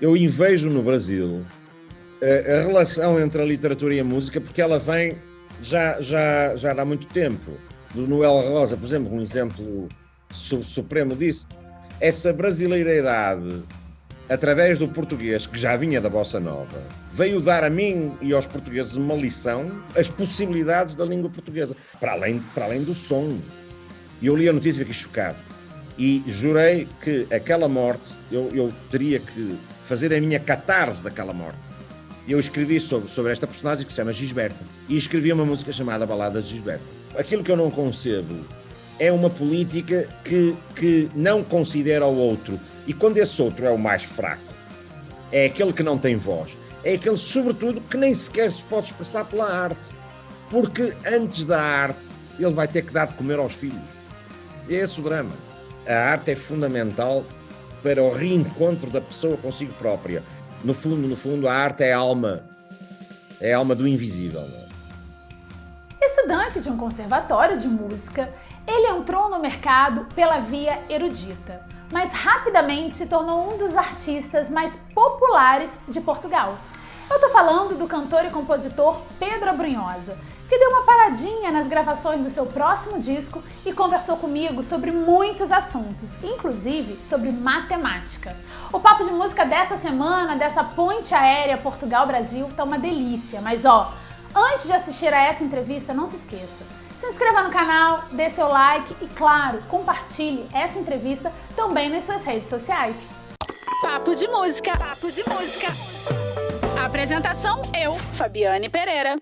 eu invejo no Brasil a relação entre a literatura e a música, porque ela vem já há muito tempo. Do Noel Rosa, por exemplo, um exemplo supremo disso. Essa brasileiridade, através do português, que já vinha da Bossa Nova, veio dar a mim e aos portugueses uma lição, as possibilidades da língua portuguesa, para além do som. E eu li a notícia e fiquei chocado. E jurei que aquela morte, eu teria que fazer a minha catarse daquela morte. E eu escrevi sobre esta personagem que se chama Gisberta. E escrevi uma música chamada Balada de Gisberta. Aquilo que eu não concebo é uma política que não considera o outro. E quando esse outro é o mais fraco, é aquele que não tem voz, é aquele, sobretudo, que nem sequer se pode expressar pela arte. Porque antes da arte, ele vai ter que dar de comer aos filhos. E é esse o drama. A arte é fundamental para o reencontro da pessoa consigo própria. No fundo, a arte é a alma do invisível. Estudante de um conservatório de música, ele entrou no mercado pela via erudita, mas rapidamente se tornou um dos artistas mais populares de Portugal. Eu tô falando do cantor e compositor Pedro Abrunhosa, que deu uma paradinha nas gravações do seu próximo disco e conversou comigo sobre muitos assuntos, inclusive sobre matemática. O papo de música dessa semana, dessa ponte aérea Portugal-Brasil, tá uma delícia, mas antes de assistir a essa entrevista, não se esqueça. Se inscreva no canal, dê seu like e, claro, compartilhe essa entrevista também nas suas redes sociais. Papo de música. Papo de música. Apresentação, eu, Fabiane Pereira.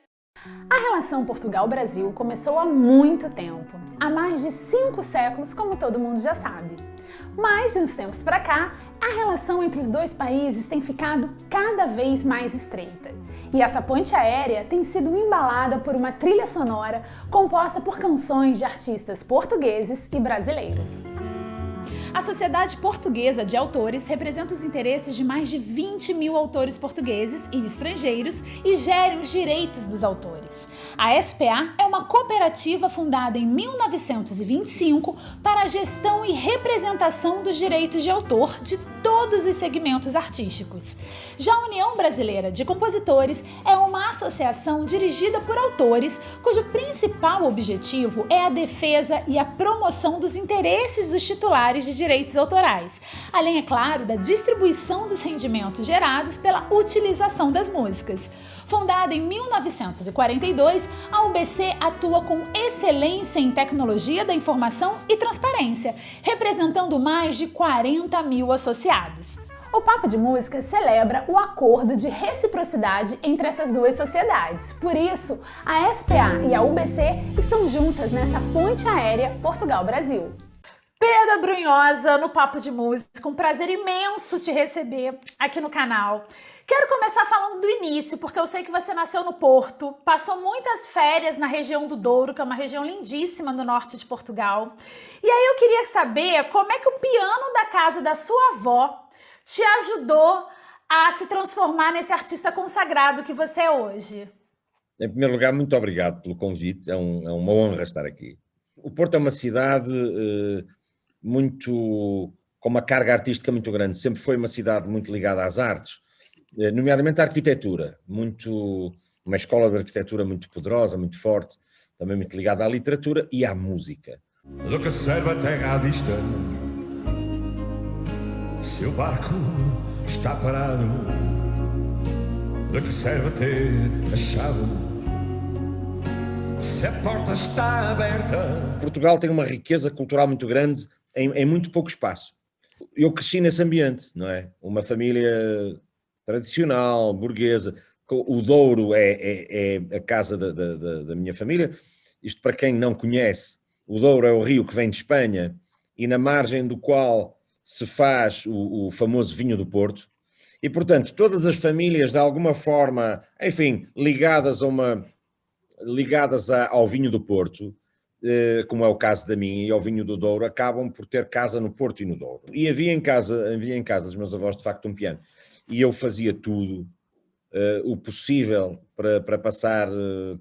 A relação Portugal-Brasil começou há muito tempo, há mais de 5 séculos, como todo mundo já sabe. Mas, de uns tempos para cá, a relação entre os dois países tem ficado cada vez mais estreita. E essa ponte aérea tem sido embalada por uma trilha sonora composta por canções de artistas portugueses e brasileiros. A Sociedade Portuguesa de Autores representa os interesses de mais de 20 mil autores portugueses e estrangeiros e gere os direitos dos autores. A SPA é uma cooperativa fundada em 1925 para a gestão e representação dos direitos de autor de todos os segmentos artísticos. Já a União Brasileira de Compositores é uma associação dirigida por autores cujo principal objetivo é a defesa e a promoção dos interesses dos titulares de direitos autorais, além, é claro, da distribuição dos rendimentos gerados pela utilização das músicas. Fundada em 1942, a UBC atua com excelência em tecnologia da informação e transparência, representando mais de 40 mil associados. O Papo de Música celebra o acordo de reciprocidade entre essas duas sociedades. Por isso, a SPA e a UBC estão juntas nessa ponte aérea Portugal-Brasil. Pedro Abrunhosa no Papo de Música, um prazer imenso te receber aqui no canal. Quero começar falando do início, porque eu sei que você nasceu no Porto, passou muitas férias na região do Douro, que é uma região lindíssima no norte de Portugal. E aí eu queria saber como é que o piano da casa da sua avó te ajudou a se transformar nesse artista consagrado que você é hoje. Em primeiro lugar, muito obrigado pelo convite, é uma honra estar aqui. O Porto é uma cidade com uma carga artística muito grande, sempre foi uma cidade muito ligada às artes, nomeadamente à arquitetura, uma escola de arquitetura muito poderosa, muito forte, também muito ligada à literatura e à música. Do que serve a terra à vista, se o barco está parado? Do que serve ter a chave, se a porta está aberta? Portugal tem uma riqueza cultural muito grande em muito pouco espaço. Eu cresci nesse ambiente, não é? Uma família tradicional, burguesa. O Douro é a casa da minha família. Isto para quem não conhece, o Douro é o rio que vem de Espanha e na margem do qual se faz o famoso vinho do Porto. E, portanto, todas as famílias, de alguma forma, enfim, ligadas ao vinho do Porto, como é o caso da minha, e ao vinho do Douro, acabam por ter casa no Porto e no Douro. E havia em casa dos meus avós, de facto, um piano. E eu fazia tudo o possível para passar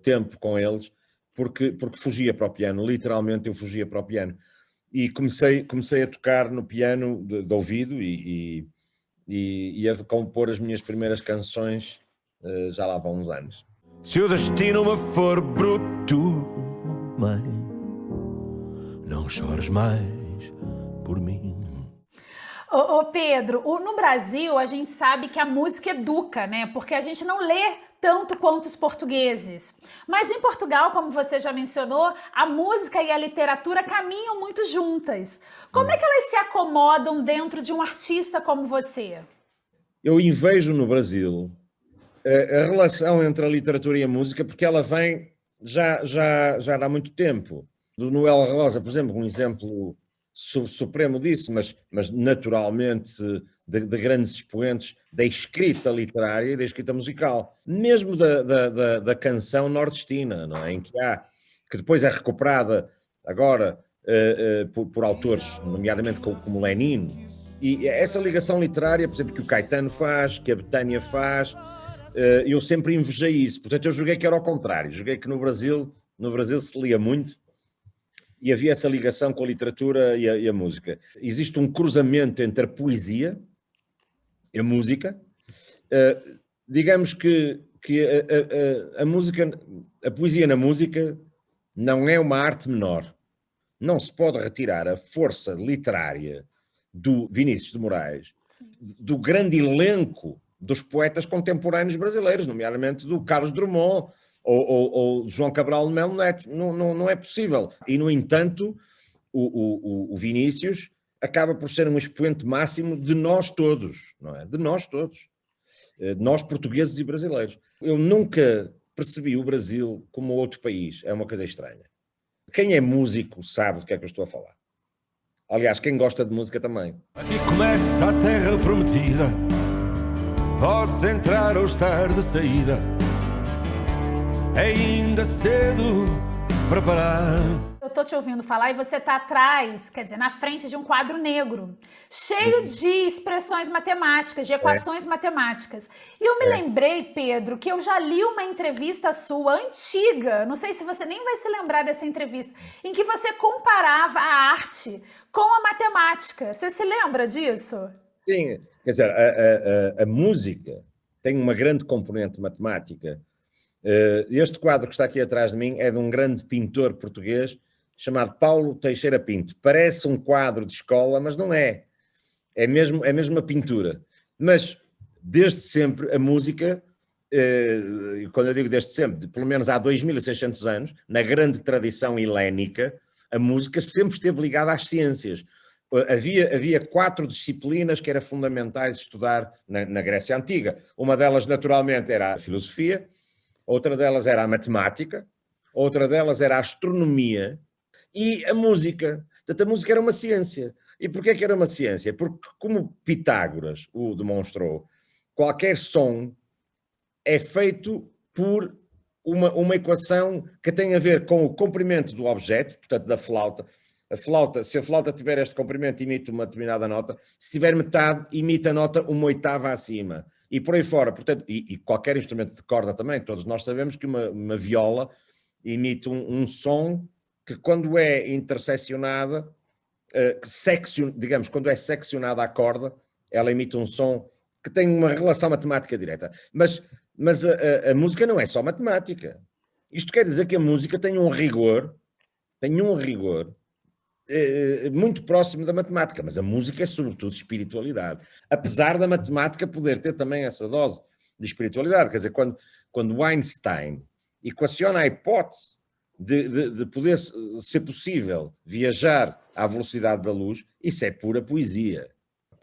tempo com eles, porque fugia para o piano. Literalmente, eu fugia para o piano. E comecei a tocar no piano de ouvido e e a compor as minhas primeiras canções já lá vão uns anos. Se o destino me for bruto, mãe, não chores mais por mim. Ô Pedro, no Brasil a gente sabe que a música educa, né? Porque a gente não lê tanto quanto os portugueses. Mas em Portugal, como você já mencionou, a música e a literatura caminham muito juntas. Como é que elas se acomodam dentro de um artista como você? Eu invejo no Brasil a relação entre a literatura e a música, porque ela vem já há muito tempo. Do Noel Rosa, por exemplo, um exemplo supremo disso, mas naturalmente de grandes expoentes da escrita literária e da escrita musical, mesmo da canção nordestina, não é? Em que depois é recuperada agora por autores, nomeadamente como Lenin, e essa ligação literária, por exemplo, que o Caetano faz, que a Betânia faz, eu sempre invejei isso. Portanto, eu julguei que era ao contrário, julguei que no Brasil se lia muito e havia essa ligação com a literatura e a música. Existe um cruzamento entre a poesia e a música. Digamos que a música, a poesia na música não é uma arte menor. Não se pode retirar a força literária do Vinícius de Moraes, do grande elenco dos poetas contemporâneos brasileiros, nomeadamente do Carlos Drummond ou João Cabral de Melo Neto. Não é possível. E, no entanto, o Vinícius acaba por ser um expoente máximo de nós todos, não é? De nós todos. Nós, portugueses e brasileiros. Eu nunca percebi o Brasil como outro país. É uma coisa estranha. Quem é músico sabe do que é que eu estou a falar. Aliás, quem gosta de música também. Aqui começa a terra prometida. Podes entrar ou estar de saída. É ainda cedo para parar. Eu tô te ouvindo falar e você tá atrás, quer dizer, na frente de um quadro negro, cheio de expressões matemáticas, de equações matemáticas. E eu me lembrei, Pedro, que eu já li uma entrevista sua antiga, não sei se você nem vai se lembrar dessa entrevista, em que você comparava a arte com a matemática. Você se lembra disso? Sim, quer dizer, a música tem uma grande componente matemática. Este quadro que está aqui atrás de mim é de um grande pintor português chamado Paulo Teixeira Pinto. Parece um quadro de escola, mas não é. É mesmo uma pintura. Mas, desde sempre, a música, quando eu digo desde sempre, pelo menos há 2600 anos, na grande tradição helénica, a música sempre esteve ligada às ciências. Havia 4 disciplinas que eram fundamentais estudar na Grécia Antiga. Uma delas, naturalmente, era a filosofia, outra delas era a matemática, outra delas era a astronomia e a música. Portanto, a música era uma ciência. E porquê que era uma ciência? Porque, como Pitágoras o demonstrou, qualquer som é feito por uma equação que tem a ver com o comprimento do objeto, portanto, da flauta. Se a flauta tiver este comprimento, emite uma determinada nota. Se tiver metade, emite a nota uma oitava acima. E por aí fora, portanto, e qualquer instrumento de corda também, todos nós sabemos que uma viola emite um som que, quando é interseccionada, digamos, quando é seccionada a corda, ela emite um som que tem uma relação matemática direta. Mas a música não é só matemática. Isto quer dizer que a música tem um rigor muito próximo da matemática, mas a música é sobretudo espiritualidade, apesar da matemática poder ter também essa dose de espiritualidade. Quer dizer, quando Einstein equaciona a hipótese de poder ser possível viajar à velocidade da luz, isso é pura poesia.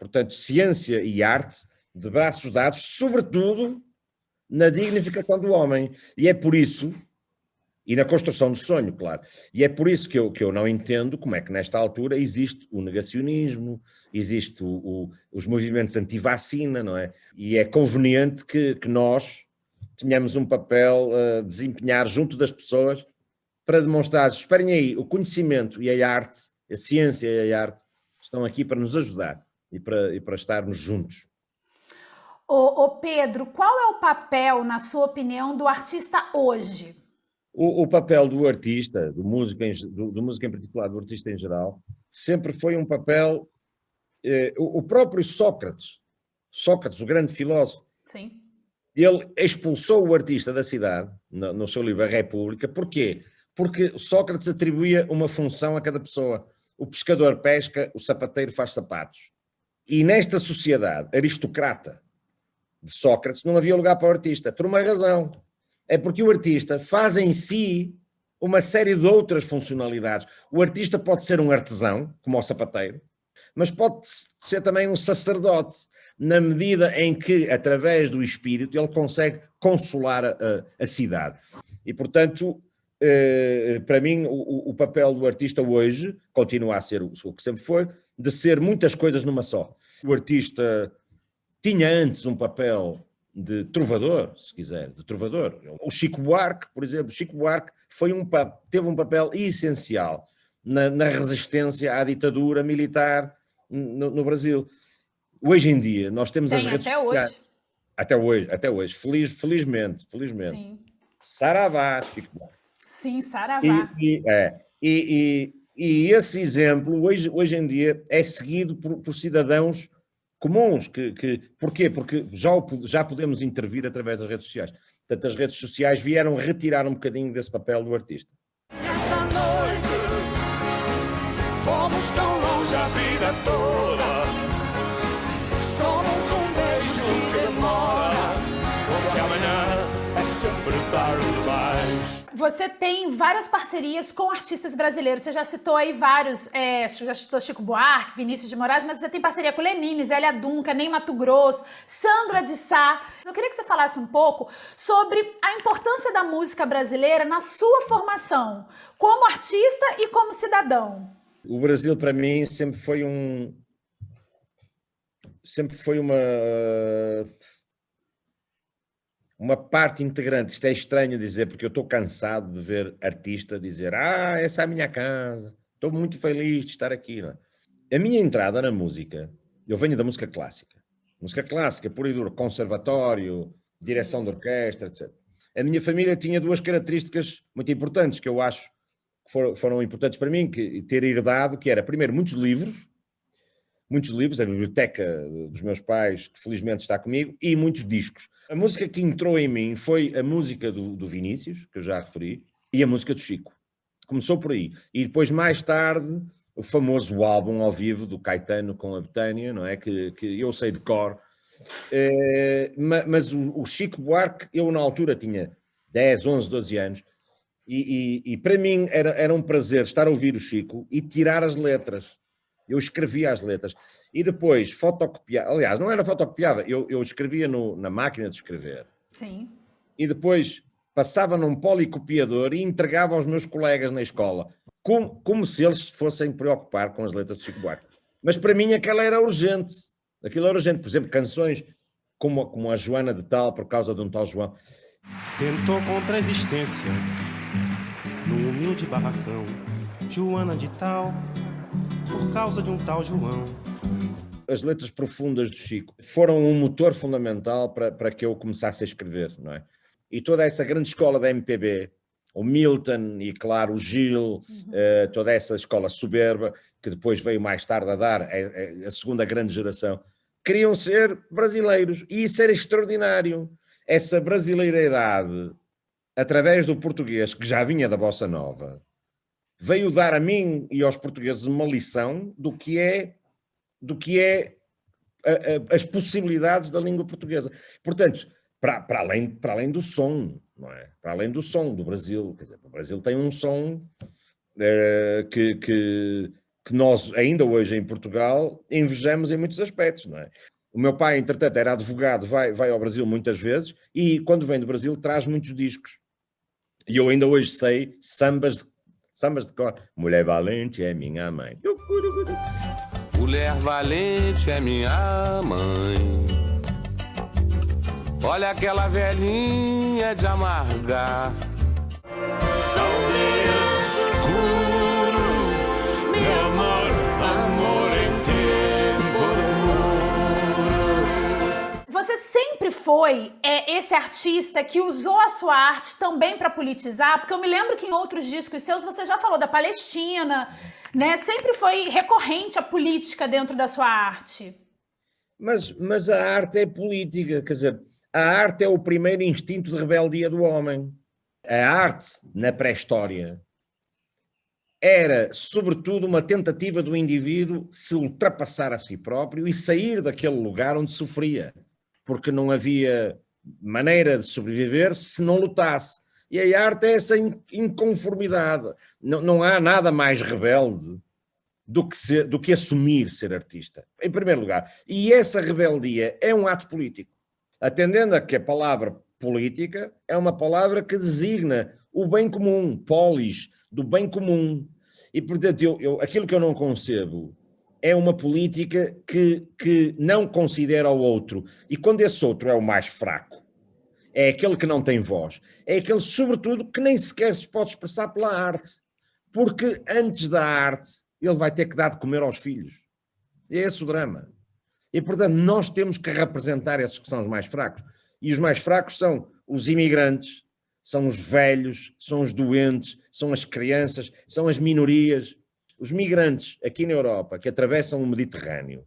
Portanto, ciência e arte de braços dados, sobretudo na dignificação do homem. E é por isso... E na construção do sonho, claro. E é por isso que eu não entendo como é que nesta altura existe o negacionismo, existe os movimentos anti-vacina, não é? E é conveniente que nós tenhamos um papel a desempenhar junto das pessoas para demonstrar, esperem aí, o conhecimento e a arte, a ciência e a arte estão aqui para nos ajudar e para estarmos juntos. Ô Pedro, qual é o papel, na sua opinião, do artista hoje? O papel do artista, do músico em particular, do artista em geral, sempre foi um papel... O próprio Sócrates Sócrates, o grande filósofo, Sim. ele expulsou o artista da cidade, no seu livro A República. Porquê? Porque Sócrates atribuía uma função a cada pessoa. O pescador pesca, o sapateiro faz sapatos. E nesta sociedade aristocrata de Sócrates não havia lugar para o artista, por uma razão. É porque o artista faz em si uma série de outras funcionalidades. O artista pode ser um artesão, como o sapateiro, mas pode ser também um sacerdote, na medida em que, através do espírito, ele consegue consolar a cidade. E, portanto, para mim, o papel do artista hoje continua a ser o que sempre foi, de ser muitas coisas numa só. O artista tinha antes um papel de trovador, se quiser, de trovador. O Chico Buarque, por exemplo, Chico Buarque teve um papel essencial na resistência à ditadura militar no Brasil. Hoje em dia, nós temos as redes sociais. Até hoje. Felizmente. Sim. Saravá, Chico Buarque. Sim, saravá. E esse exemplo, hoje em dia, é seguido por cidadãos comuns. Porquê? Porque já podemos intervir através das redes sociais. Portanto, as redes sociais vieram retirar um bocadinho desse papel do artista. Essa noite fomos tão longe a vida toda. Somos um beijo que demora, porque amanhã é sempre tarde demais. Você tem várias parcerias com artistas brasileiros. Você já citou aí vários, já citou Chico Buarque, Vinícius de Moraes, mas você tem parceria com Lenine, Zélia Duncan, Ney Matogrosso, Sandra de Sá. Eu queria que você falasse um pouco sobre a importância da música brasileira na sua formação, como artista e como cidadão. O Brasil, para mim, sempre foi uma parte integrante. Isto é estranho dizer, porque eu estou cansado de ver artista dizer essa é a minha casa, estou muito feliz de estar aqui. Não é? A minha entrada na música, eu venho da música clássica, pura e dura, conservatório, direção de orquestra, etc. A minha família tinha duas características muito importantes, que eu acho que foram importantes para mim, ter herdado, que era, primeiro, muitos livros, a biblioteca dos meus pais, que felizmente está comigo, e muitos discos. A música que entrou em mim foi a música do Vinícius, que eu já referi, e a música do Chico. Começou por aí. E depois, mais tarde, o famoso álbum ao vivo do Caetano com a Betânia, não é? Que eu sei de cor. Mas o Chico Buarque, eu na altura tinha 10, 11, 12 anos, e para mim era um prazer estar a ouvir o Chico e tirar as letras. Eu escrevia as letras e depois fotocopiava. Aliás, não era fotocopiava, eu escrevia na máquina de escrever. Sim. E depois passava num policopiador e entregava aos meus colegas na escola, como se eles fossem preocupar com as letras de Chico Buarque. Mas para mim aquilo era urgente. Por exemplo, canções como a Joana de Tal, por causa de um tal João. Tentou contra a existência, num humilde barracão, Joana de Tal, por causa de um tal João. As letras profundas do Chico foram um motor fundamental para que eu começasse a escrever, não é? E toda essa grande escola da MPB, o Milton e, claro, o Gil, toda essa escola soberba, que depois veio mais tarde a dar a segunda grande geração, queriam ser brasileiros. E isso era extraordinário. Essa brasileiridade, através do português, que já vinha da Bossa Nova, veio dar a mim e aos portugueses uma lição do que é as possibilidades da língua portuguesa. Portanto, para além do som, não é? Para além do som do Brasil, quer dizer, o Brasil tem um som que nós, ainda hoje em Portugal, invejamos em muitos aspectos, não é? O meu pai, entretanto, era advogado, vai ao Brasil muitas vezes e, quando vem do Brasil, traz muitos discos. E eu ainda hoje sei sambas de cor. Mulher valente é minha mãe. Mulher valente é minha mãe. Olha aquela velhinha de amargar. São dias escuros, meu amor, amor em tempo de muros. Você sempre foi esse artista que usou a sua arte também para politizar? Porque eu me lembro que em outros discos seus você já falou da Palestina, né? Sempre foi recorrente a política dentro da sua arte. Mas a arte é política, quer dizer, a arte é o primeiro instinto de rebeldia do homem. A arte, na pré-história, era, sobretudo, uma tentativa do indivíduo se ultrapassar a si próprio e sair daquele lugar onde sofria, porque não havia maneira de sobreviver se não lutasse. E a arte é essa inconformidade. Não há nada mais rebelde do que assumir ser artista, em primeiro lugar. E essa rebeldia é um ato político, atendendo a que a palavra política é uma palavra que designa o bem comum, polis, do bem comum. E, portanto, aquilo que eu não concebo é uma política que não considera o outro. E quando esse outro é o mais fraco, é aquele que não tem voz, é aquele, sobretudo, que nem sequer se pode expressar pela arte. Porque antes da arte, ele vai ter que dar de comer aos filhos. É esse o drama. E, portanto, nós temos que representar esses que são os mais fracos. E os mais fracos são os imigrantes, são os velhos, são os doentes, são as crianças, são as minorias. Os migrantes aqui na Europa que atravessam o Mediterrâneo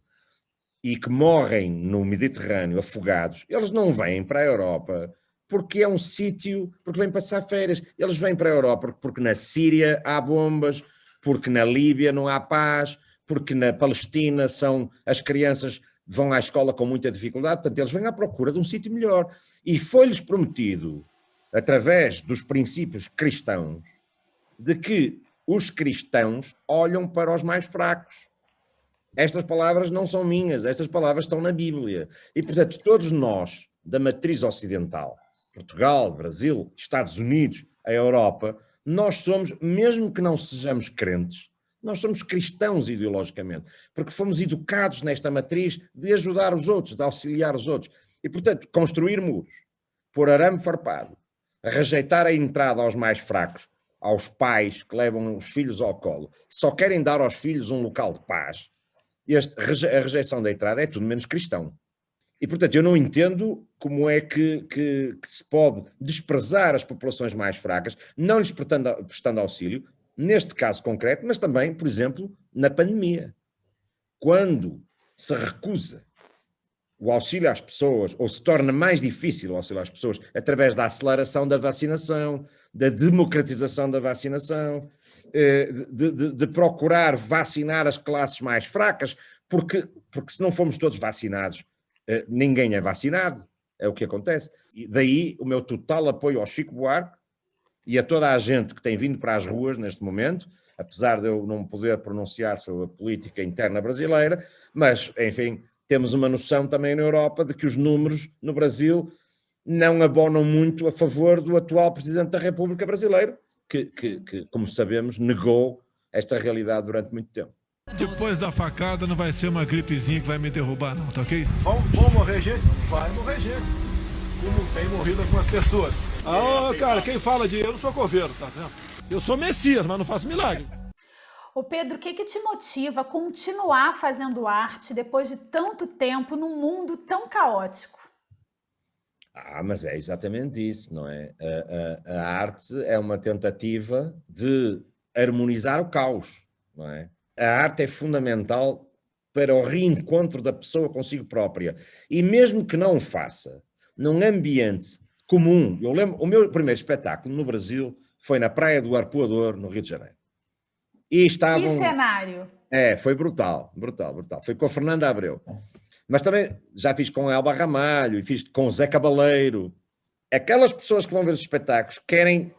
e que morrem no Mediterrâneo afogados, eles não vêm para a Europa porque é um sítio, porque vêm passar férias. Eles vêm para a Europa porque na Síria há bombas, porque na Líbia não há paz, porque na Palestina as crianças vão à escola com muita dificuldade, portanto eles vêm à procura de um sítio melhor. E foi-lhes prometido, através dos princípios cristãos, de que os cristãos olham para os mais fracos. Estas palavras não são minhas, estas palavras estão na Bíblia. E, portanto, todos nós, da matriz ocidental, Portugal, Brasil, Estados Unidos, a Europa, nós somos, mesmo que não sejamos crentes, nós somos cristãos ideologicamente, porque fomos educados nesta matriz de ajudar os outros, de auxiliar os outros. E, portanto, construir muros, pôr arame farpado, rejeitar a entrada aos mais fracos, aos pais que levam os filhos ao colo, só querem dar aos filhos um local de paz. A rejeição da entrada é tudo menos cristão. E, portanto, eu não entendo como é que se pode desprezar as populações mais fracas, não lhes prestando auxílio, neste caso concreto, mas também, por exemplo, na pandemia. Quando se recusa o auxílio às pessoas, ou se torna mais difícil o auxílio às pessoas, através da aceleração da vacinação, da democratização da vacinação, de procurar vacinar as classes mais fracas, porque se não formos todos vacinados, ninguém é vacinado, é o que acontece. E daí o meu total apoio ao Chico Buarque e a toda a gente que tem vindo para as ruas neste momento, apesar de eu não poder pronunciar sobre a política interna brasileira, mas, enfim, temos uma noção também na Europa de que os números no Brasil não abonam muito a favor do atual Presidente da República Brasileira, que, como sabemos, negou esta realidade durante muito tempo. Depois da facada não vai ser uma gripezinha que vai me derrubar não, tá ok? Vão morrer gente? Vai morrer gente. Como tem morrido algumas pessoas. Cara, quem fala de eu não sou coveiro, tá vendo? Eu sou Messias, mas não faço milagre. Ô Pedro, o que te motiva a continuar fazendo arte depois de tanto tempo num mundo tão caótico? Mas é exatamente isso, não é? A arte é uma tentativa de harmonizar o caos, não é? A arte é fundamental para o reencontro da pessoa consigo própria. E mesmo que não o faça num ambiente comum, eu lembro, o meu primeiro espetáculo no Brasil foi na Praia do Arpoador, no Rio de Janeiro. E estavam... Que cenário! Foi brutal. Foi com a Fernanda Abreu. Mas também já fiz com a Elba Ramalho e fiz com o Zé Cabaleiro. Aquelas pessoas que vão ver os espetáculos querem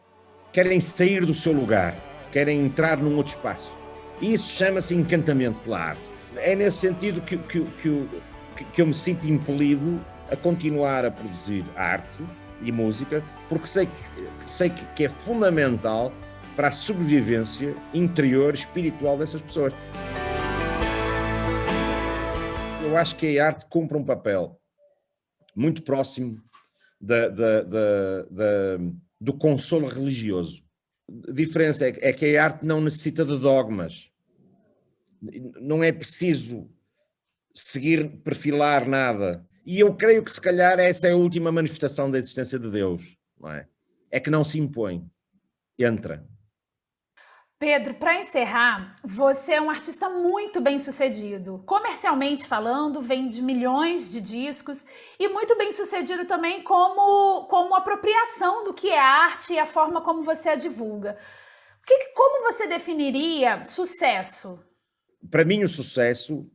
sair do seu lugar, querem entrar num outro espaço. E isso chama-se encantamento pela arte. É nesse sentido que eu me sinto impelido a continuar a produzir arte e música, porque sei que é fundamental para a sobrevivência interior, espiritual dessas pessoas. Eu acho que a arte cumpre um papel muito próximo do consolo religioso. A diferença é que a arte não necessita de dogmas. Não é preciso perfilar nada. E eu creio que, se calhar, essa é a última manifestação da existência de Deus, não é? É que não se impõe. Entra. Pedro, para encerrar, você é um artista muito bem-sucedido. Comercialmente falando, vende milhões de discos e muito bem-sucedido também como apropriação do que é arte e a forma como você a divulga. Como você definiria sucesso? Para mim, o sucesso,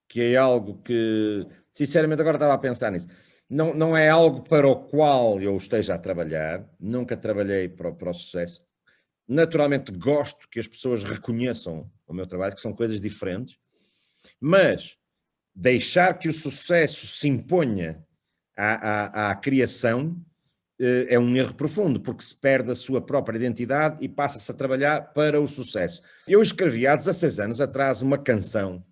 que é algo que, sinceramente, agora estava a pensar nisso, não é algo para o qual eu esteja a trabalhar, nunca trabalhei para o sucesso. Naturalmente gosto que as pessoas reconheçam o meu trabalho, que são coisas diferentes, mas deixar que o sucesso se imponha à criação é um erro profundo, porque se perde a sua própria identidade e passa-se a trabalhar para o sucesso. Eu escrevi há 16 anos atrás uma canção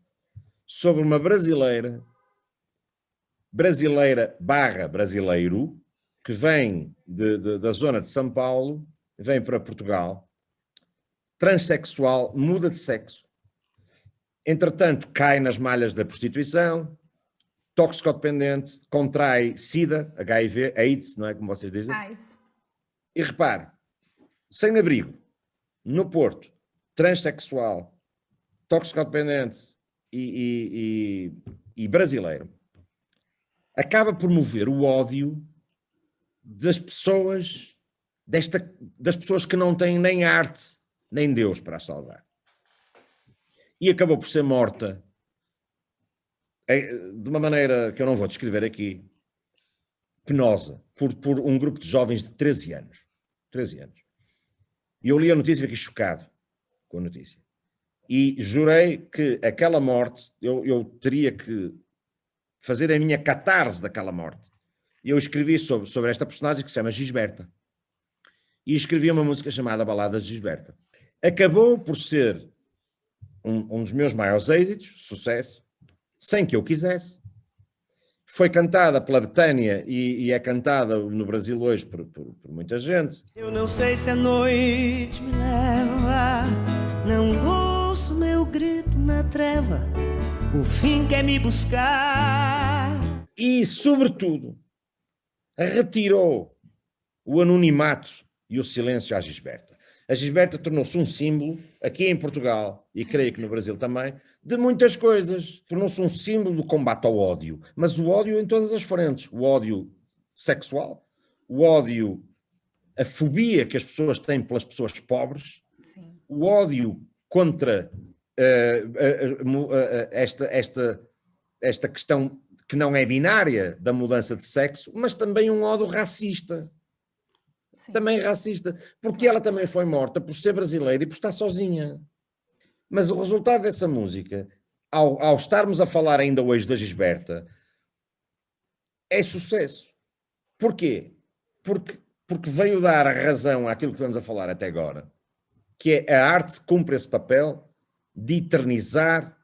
sobre uma brasileira barra brasileiro, que vem da zona de São Paulo, vem para Portugal, transexual, muda de sexo, entretanto cai nas malhas da prostituição, toxicodependente, contrai SIDA, HIV, AIDS, não é como vocês dizem? AIDS. E repare, sem abrigo, no Porto, transexual, toxicodependente e brasileiro, acaba por mover o ódio das pessoas, das pessoas que não têm nem arte, nem Deus para a salvar. E acabou por ser morta de uma maneira que eu não vou descrever aqui, penosa, por um grupo de jovens de 13 anos. 13 anos. E eu li a notícia e fiquei chocado com a notícia. E jurei que aquela morte, eu teria que fazer a minha catarse daquela morte. E eu escrevi sobre esta personagem que se chama Gisberta. E escrevi uma música chamada Balada de Gisberta. Acabou por ser um dos meus maiores êxitos, sucesso, sem que eu quisesse. Foi cantada pela Betânia e é cantada no Brasil hoje por muita gente. Eu não sei se a noite me leva, não ouço meu grito na treva, o fim quer me buscar. E, sobretudo, retirou o anonimato e o silêncio à Gisberta. A Gisberta tornou-se um símbolo, aqui em Portugal, e creio que no Brasil também, de muitas coisas. Tornou-se um símbolo do combate ao ódio, mas o ódio em todas as frentes. O ódio sexual, o ódio, a fobia que as pessoas têm pelas pessoas pobres, sim, o ódio contra esta questão que não é binária da mudança de sexo, mas também um ódio racista. Sim. Também racista, porque ela também foi morta por ser brasileira e por estar sozinha. Mas o resultado dessa música, ao estarmos a falar ainda hoje da Gisberta, é sucesso. Porquê? Porque veio dar a razão àquilo que estamos a falar até agora, que é a arte cumpre esse papel de eternizar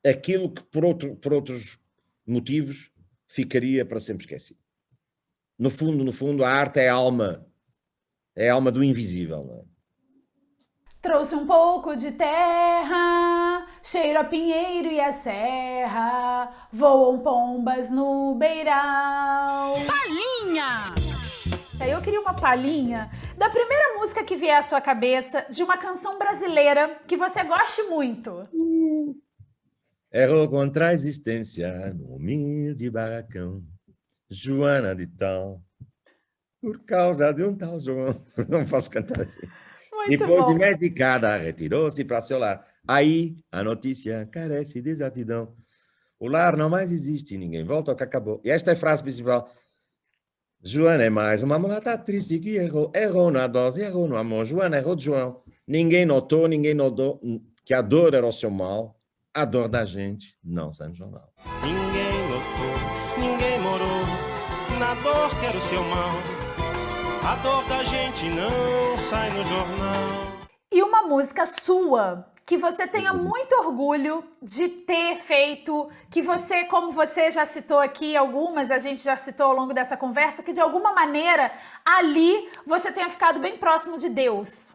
aquilo que por outros motivos ficaria para sempre esquecido. No fundo, a arte é a alma do invisível, não é? Trouxe um pouco de terra, cheiro a pinheiro e a serra, voam pombas no beiral. Palhinha! Eu queria uma palhinha da primeira música que vier à sua cabeça, de uma canção brasileira que você goste muito. Errou contra a existência no humilde barracão, Joana de Tal, por causa de um tal João. Não posso cantar assim. Muito depois bom. de medicada, retirou-se para seu lar. Aí a notícia carece de exatidão. O lar não mais existe, ninguém volta ao que acabou. E esta é a frase principal. Joana é mais uma mulata triste que errou na dose, errou no amor. Joana errou de João. Ninguém notou que a dor era o seu mal. A dor da gente não sai no jornal. Ninguém notou, ninguém morou na dor que era o seu mal. A dor da gente não sai no jornal. E uma música sua, que você tenha muito orgulho de ter feito, que você, como você já citou aqui, algumas a gente já citou ao longo dessa conversa, que de alguma maneira ali você tenha ficado bem próximo de Deus.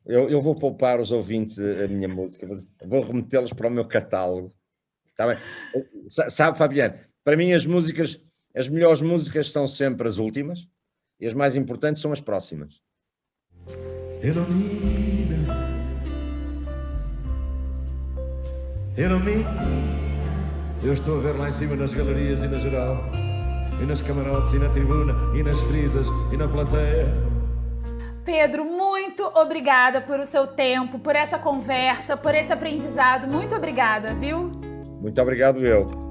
Eu vou poupar os ouvintes a minha música, vou remetê-los para o meu catálogo. Está bem? Sabe, Fabiano, para mim as melhores músicas são sempre as últimas e as mais importantes são as próximas. Eu estou a ver lá em cima nas galerias e na geral, e nas camarotes e na tribuna, e nas frisas e na plateia. Pedro, muito obrigada por o seu tempo, por essa conversa, por esse aprendizado. Muito obrigada, viu? Muito obrigado, eu.